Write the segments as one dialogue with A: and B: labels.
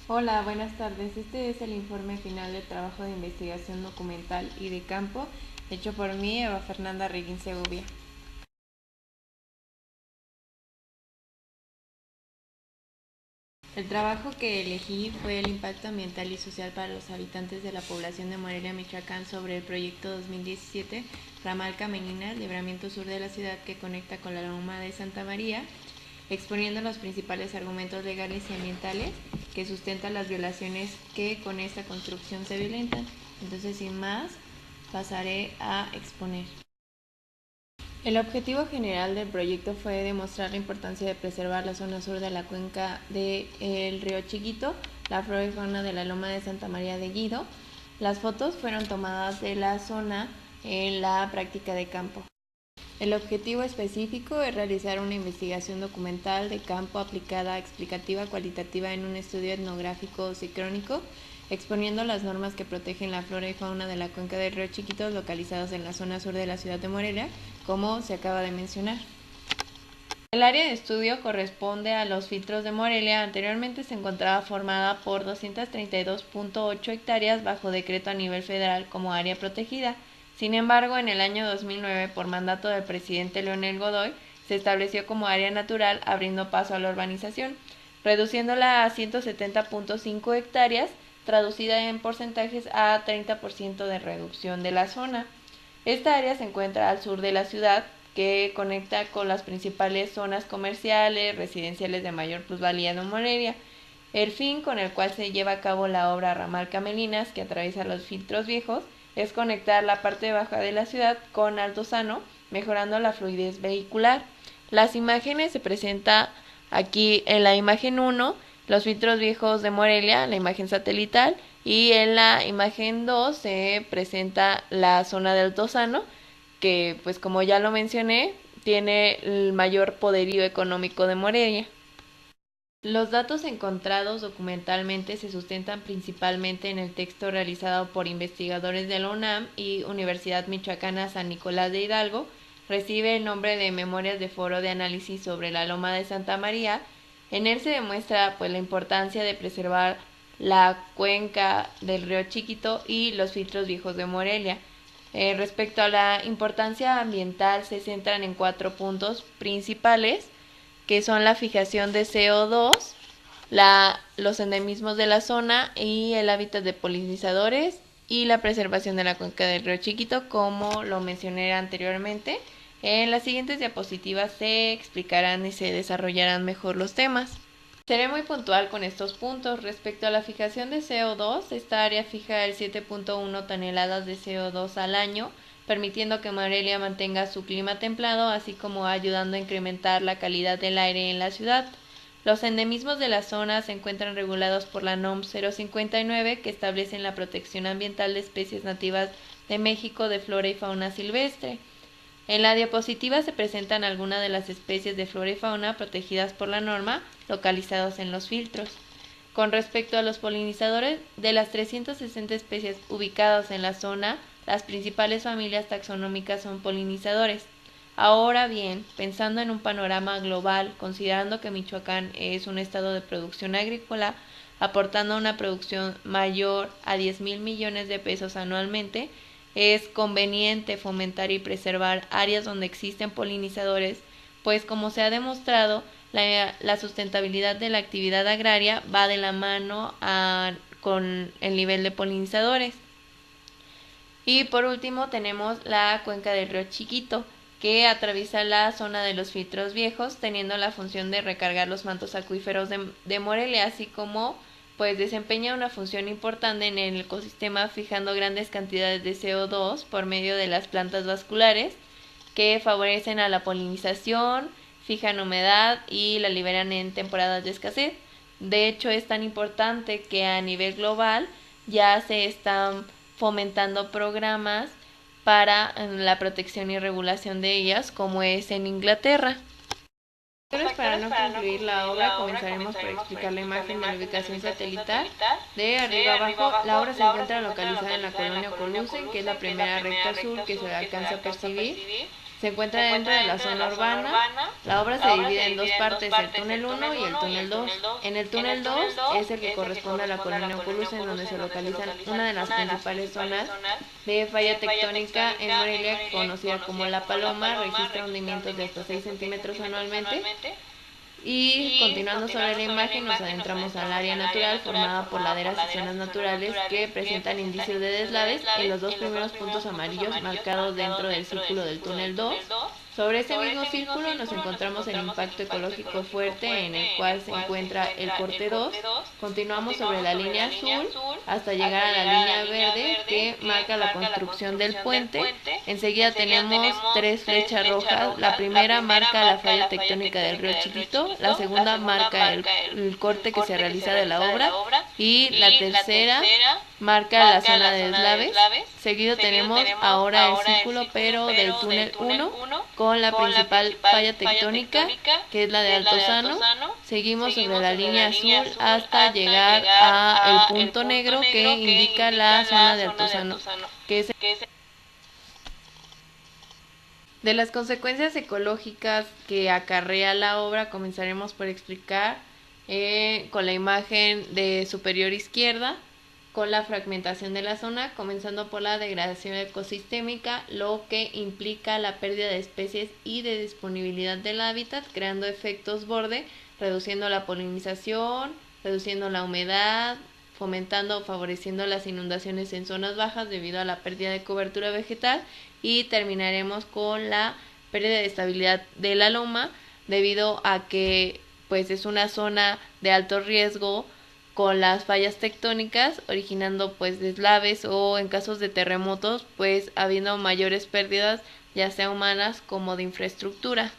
A: Hola, buenas tardes. Este es el informe final del trabajo de investigación documental y de campo hecho por mí, Eva Fernanda Reguín Segovia. El trabajo que elegí fue el impacto ambiental y social para los habitantes de la población de Morelia, Michoacán, sobre el proyecto 2017 Ramal Caminina, libramiento sur de la ciudad que conecta con la Loma de Santa María, exponiendo los principales argumentos legales y ambientales que sustentan las violaciones que con esta construcción se violentan. Entonces, sin más, pasaré a exponer. El objetivo general del proyecto fue demostrar la importancia de preservar la zona sur de la cuenca del río Chiquito, la flora y fauna de la Loma de Santa María de Guido. Las fotos fueron tomadas de la zona en la práctica de campo. El objetivo específico es realizar una investigación documental de campo aplicada, explicativa, cualitativa en un estudio etnográfico sincrónico, exponiendo las normas que protegen la flora y fauna de la cuenca del río Chiquito localizados en la zona sur de la ciudad de Morelia, como se acaba de mencionar. El área de estudio corresponde a los filtros de Morelia. Anteriormente se encontraba formada por 232.8 hectáreas bajo decreto a nivel federal como área protegida. Sin embargo, en el año 2009, por mandato del presidente Leonel Godoy, se estableció como área natural, abriendo paso a la urbanización, reduciéndola a 170.5 hectáreas, traducida en porcentajes a 30% de reducción de la zona. Esta área se encuentra al sur de la ciudad, que conecta con las principales zonas comerciales, residenciales de mayor plusvalía de Morelia. El fin con el cual se lleva a cabo la obra Ramal Camelinas, que atraviesa los filtros viejos, es conectar la parte baja de la ciudad con Altozano, mejorando la fluidez vehicular. Las imágenes se presentan aquí en la imagen 1, los filtros viejos de Morelia, la imagen satelital, y en la imagen 2 se presenta la zona de Altozano, que pues como ya lo mencioné, tiene el mayor poderío económico de Morelia. Los datos encontrados documentalmente se sustentan principalmente en el texto realizado por investigadores de la UNAM y Universidad Michoacana San Nicolás de Hidalgo. Recibe el nombre de Memorias de Foro de Análisis sobre la Loma de Santa María. En él se demuestra pues la importancia de preservar la cuenca del río Chiquito y los filtros viejos de Morelia. Respecto a la importancia ambiental, se centran en 4 puntos principales, que son la fijación de CO2, los endemismos de la zona y el hábitat de polinizadores y la preservación de la cuenca del río Chiquito, como lo mencioné anteriormente. En las siguientes diapositivas se explicarán y se desarrollarán mejor los temas. Seré muy puntual con estos puntos. Respecto a la fijación de CO2, esta área fija el 7.1 toneladas de CO2 al año, permitiendo que Morelia mantenga su clima templado, así como ayudando a incrementar la calidad del aire en la ciudad. Los endemismos de la zona se encuentran regulados por la NOM 059, que establece la protección ambiental de especies nativas de México de flora y fauna silvestre. En la diapositiva se presentan algunas de las especies de flora y fauna protegidas por la norma, localizados en los filtros. Con respecto a los polinizadores, de las 360 especies ubicadas en la zona, las principales familias taxonómicas son polinizadores. Ahora bien, pensando en un panorama global, considerando que Michoacán es un estado de producción agrícola, aportando una producción mayor a 10,000 millones de pesos anualmente, es conveniente fomentar y preservar áreas donde existen polinizadores, pues como se ha demostrado, la sustentabilidad de la actividad agraria va de la mano con el nivel de polinizadores. Y por último tenemos la cuenca del río Chiquito, que atraviesa la zona de los filtros viejos, teniendo la función de recargar los mantos acuíferos de Morelia, así como pues desempeña una función importante en el ecosistema, fijando grandes cantidades de CO2 por medio de las plantas vasculares que favorecen a la polinización, fijan humedad y la liberan en temporadas de escasez. De hecho, es tan importante que a nivel global ya se están fomentando programas para la protección y regulación de ellas, como es en Inglaterra. Para no concluir la obra, comenzaremos por explicar la imagen de la ubicación satelital. De arriba abajo, la obra se encuentra localizada en la colonia Colusen, que es la primera recta sur que se alcanza a percibir. Se encuentra dentro de la zona urbana. La obra se divide en dos partes, el túnel 1 y el túnel 2. En el túnel 2 es el que corresponde a la colonia Oculus, en donde se localizan una de las principales zonas de falla tectónica en Morelia, conocida como La Paloma. Registra hundimientos de hasta 6 centímetros anualmente. Y continuando sobre la imagen, nos adentramos al área natural formada por laderas y zonas naturales que presentan indicios de deslaves en los dos primeros puntos amarillos marcados dentro del círculo del túnel 2. Sobre ese mismo círculo nos encontramos el impacto ecológico fuerte en el cual se encuentra el corte 2. Continuamos sobre la línea azul hasta llegar a la línea verde que marca la construcción del puente. Enseguida tenemos tres flechas rojas. La primera marca la falla tectónica del río Chiquito, la segunda marca el corte que se realiza de la obra y la tercera marca la zona de deslaves. Seguido tenemos ahora el círculo pero del túnel 1 con la principal falla tectónica, que es la de Altozano. Seguimos sobre la línea azul hasta llegar a el punto negro que indica la zona de Altozano, que es de las consecuencias ecológicas que acarrea la obra. Comenzaremos por explicar con la imagen de superior izquierda, con la fragmentación de la zona, comenzando por la degradación ecosistémica, lo que implica la pérdida de especies y de disponibilidad del hábitat, creando efectos borde, reduciendo la polinización, reduciendo la humedad, fomentando o favoreciendo las inundaciones en zonas bajas debido a la pérdida de cobertura vegetal, y terminaremos con la pérdida de estabilidad de la loma debido a que pues es una zona de alto riesgo con las fallas tectónicas, originando pues deslaves o en casos de terremotos pues habiendo mayores pérdidas ya sea humanas como de infraestructura.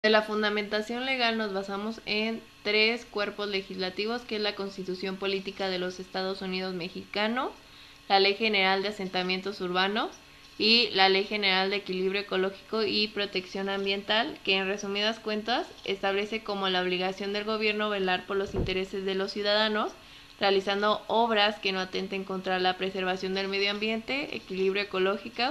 A: De la fundamentación legal nos basamos en tres cuerpos legislativos, que es la Constitución Política de los Estados Unidos Mexicanos, la Ley General de Asentamientos Urbanos y la Ley General de Equilibrio Ecológico y Protección Ambiental, que en resumidas cuentas establece como la obligación del gobierno velar por los intereses de los ciudadanos, realizando obras que no atenten contra la preservación del medio ambiente, equilibrio ecológico,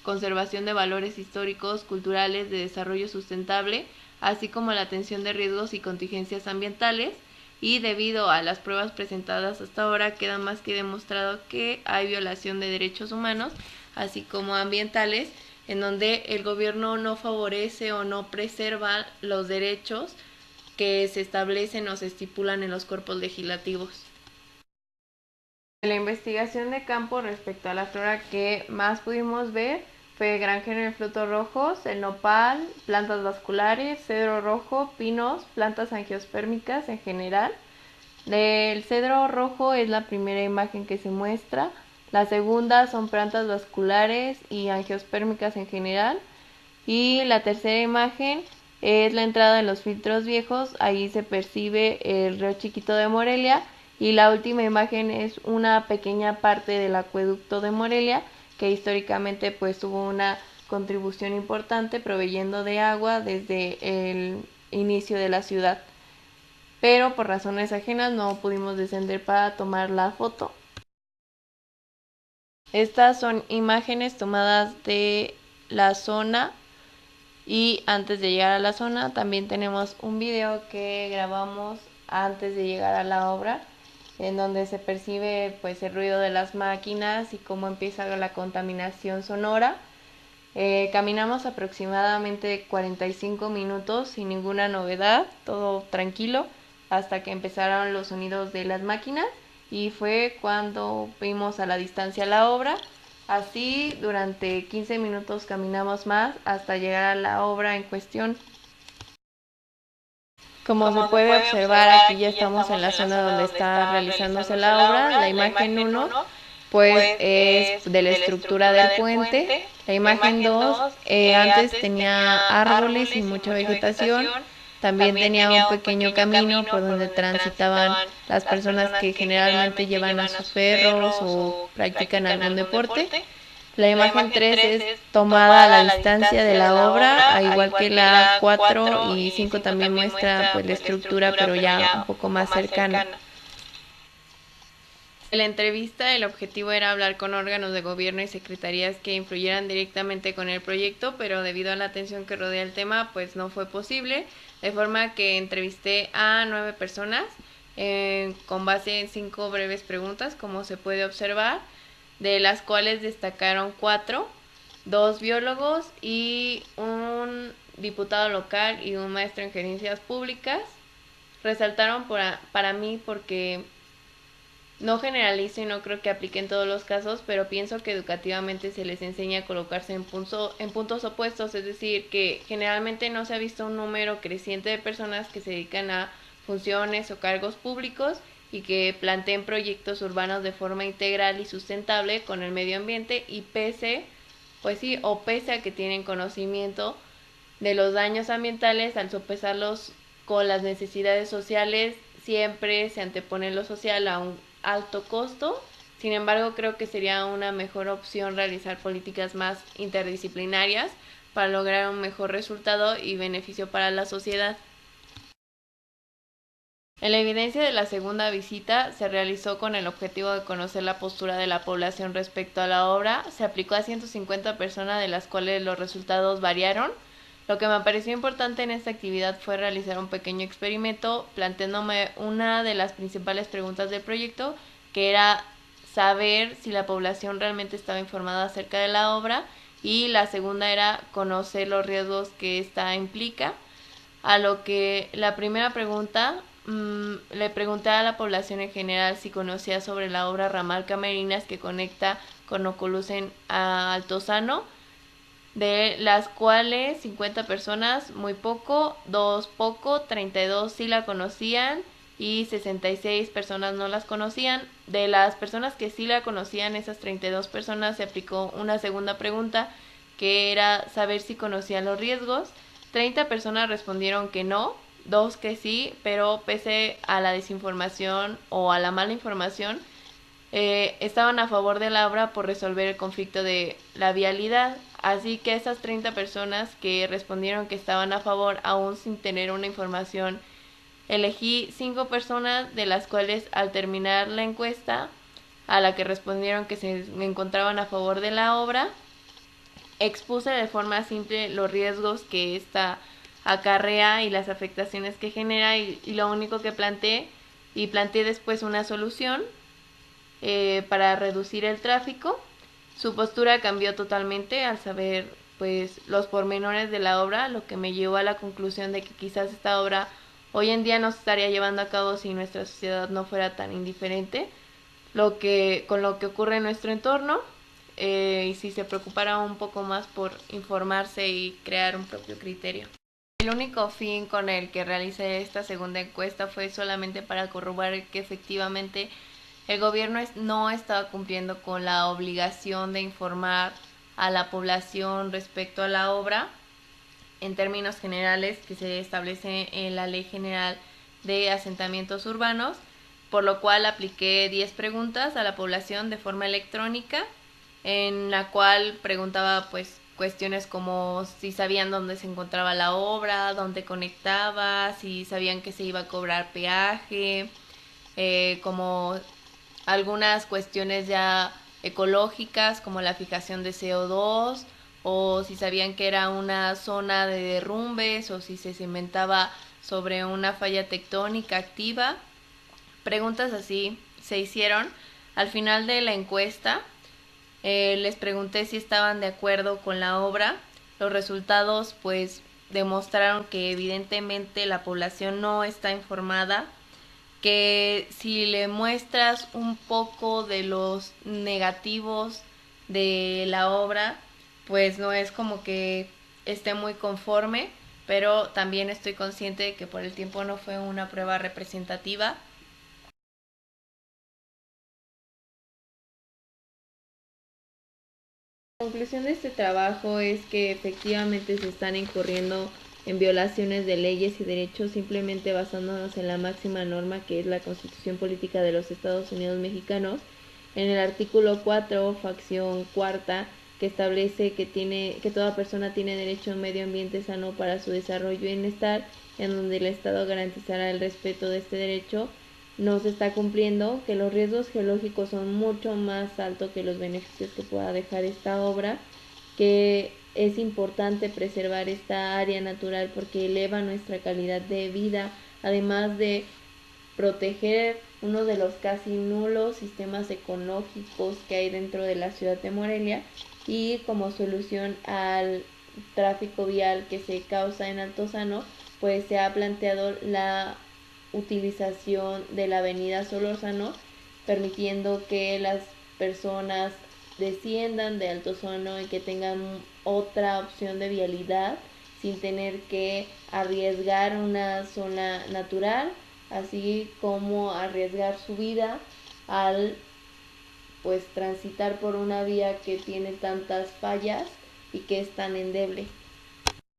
A: conservación de valores históricos, culturales, de desarrollo sustentable, así como la atención de riesgos y contingencias ambientales. Y debido a las pruebas presentadas hasta ahora, queda más que demostrado que hay violación de derechos humanos, así como ambientales, en donde el gobierno no favorece o no preserva los derechos que se establecen o se estipulan en los cuerpos legislativos. La investigación de campo respecto a la flora que más pudimos ver fue gran género de frutos rojos, el nopal, plantas vasculares, cedro rojo, pinos, plantas angiospermicas en general. El cedro rojo es la primera imagen que se muestra. La segunda son plantas vasculares y angiospermicas en general. Y la tercera imagen es la entrada de los filtros viejos. Ahí se percibe el río Chiquito de Morelia. Y la última imagen es una pequeña parte del acueducto de Morelia, que históricamente pues tuvo una contribución importante proveyendo de agua desde el inicio de la ciudad. Pero por razones ajenas no pudimos descender para tomar la foto. Estas son imágenes tomadas de la zona y antes de llegar a la zona. También tenemos un video que grabamos antes de llegar a la obra, en donde se percibe pues el ruido de las máquinas y cómo empieza la contaminación sonora. Caminamos aproximadamente 45 minutos sin ninguna novedad, todo tranquilo, hasta que empezaron los sonidos de las máquinas, y fue cuando vimos a la distancia la obra. Así durante 15 minutos caminamos más hasta llegar a la obra en cuestión. Como se puede observar, aquí ya estamos en la zona donde está realizándose la obra. La imagen 1 pues es de la estructura del puente. La imagen 2 antes tenía árboles y mucha vegetación. También tenía un pequeño camino por donde transitaban las personas que generalmente llevan a sus perros o practican algún deporte. La imagen 3 es tomada a la distancia de la obra, al igual que la 4 y 5 también muestra pues la estructura, pero ya un poco más cercana. En la entrevista, el objetivo era hablar con órganos de gobierno y secretarías que influyeran directamente con el proyecto, pero debido a la atención que rodea el tema, pues no fue posible, de forma que entrevisté a 9 personas con base en 5 breves preguntas, como se puede observar, de las cuales destacaron 4, 2 biólogos y un diputado local y un maestro en gerencias públicas. Resaltaron para mí porque no generalizo y no creo que aplique en todos los casos, pero pienso que educativamente se les enseña a colocarse en puntos opuestos, es decir, que generalmente no se ha visto un número creciente de personas que se dedican a funciones o cargos públicos y que planteen proyectos urbanos de forma integral y sustentable con el medio ambiente y pese a que tienen conocimiento de los daños ambientales, al sopesarlos con las necesidades sociales, siempre se antepone lo social a un alto costo. Sin embargo, creo que sería una mejor opción realizar políticas más interdisciplinarias para lograr un mejor resultado y beneficio para la sociedad. En la evidencia de la segunda visita se realizó con el objetivo de conocer la postura de la población respecto a la obra. Se aplicó a 150 personas, de las cuales los resultados variaron. Lo que me pareció importante en esta actividad fue realizar un pequeño experimento planteándome una de las principales preguntas del proyecto, que era saber si la población realmente estaba informada acerca de la obra, y la segunda era conocer los riesgos que esta implica. A lo que la primera pregunta, le pregunté a la población en general si conocía sobre la obra Ramal Camerinas, que conecta con Ocolusen a Altozano, de las cuales 50 personas muy poco, 2 poco, 32 sí la conocían y 66 personas no las conocían. De las personas que sí la conocían, esas 32 personas, se aplicó una segunda pregunta, que era saber si conocían los riesgos. 30 personas respondieron que no, 2 que sí, pero pese a la desinformación o a la mala información, estaban a favor de la obra por resolver el conflicto de la vialidad. Así que esas 30 personas que respondieron que estaban a favor, aún sin tener una información, elegí 5 personas, de las cuales al terminar la encuesta, a la que respondieron que se encontraban a favor de la obra, expuse de forma simple los riesgos que esta acarrea y las afectaciones que genera, y lo único que planteé después una solución para reducir el tráfico. Su postura cambió totalmente al saber pues los pormenores de la obra, lo que me llevó a la conclusión de que quizás esta obra hoy en día no se estaría llevando a cabo si nuestra sociedad no fuera tan indiferente con lo que ocurre en nuestro entorno, y si se preocupara un poco más por informarse y crear un propio criterio. El único fin con el que realicé esta segunda encuesta fue solamente para corroborar que efectivamente el gobierno no estaba cumpliendo con la obligación de informar a la población respecto a la obra en términos generales que se establece en la Ley General de Asentamientos Urbanos, por lo cual apliqué 10 preguntas a la población de forma electrónica, en la cual preguntaba pues cuestiones como si sabían dónde se encontraba la obra, dónde conectaba, si sabían que se iba a cobrar peaje, como algunas cuestiones ya ecológicas como la fijación de CO2, o si sabían que era una zona de derrumbes o si se cimentaba sobre una falla tectónica activa. Preguntas así se hicieron. Al final de la encuesta les pregunté si estaban de acuerdo con la obra. Los resultados pues demostraron que evidentemente la población no está informada, que si le muestras un poco de los negativos de la obra, pues no es como que esté muy conforme, pero también estoy consciente de que por el tiempo no fue una prueba representativa. La conclusión de este trabajo es que efectivamente se están incurriendo en violaciones de leyes y derechos simplemente basándonos en la máxima norma, que es la Constitución Política de los Estados Unidos Mexicanos, en el artículo 4, facción cuarta, que establece que toda persona tiene derecho a un medio ambiente sano para su desarrollo y bienestar, en donde el Estado garantizará el respeto de este derecho no se está cumpliendo, que los riesgos geológicos son mucho más altos que los beneficios que pueda dejar esta obra, que es importante preservar esta área natural porque eleva nuestra calidad de vida, además de proteger uno de los casi nulos sistemas ecológicos que hay dentro de la ciudad de Morelia, y como solución al tráfico vial que se causa en Altozano, pues se ha planteado la utilización de la avenida Solórzano, permitiendo que las personas desciendan de Altozano y que tengan otra opción de vialidad sin tener que arriesgar una zona natural, así como arriesgar su vida al pues transitar por una vía que tiene tantas fallas y que es tan endeble.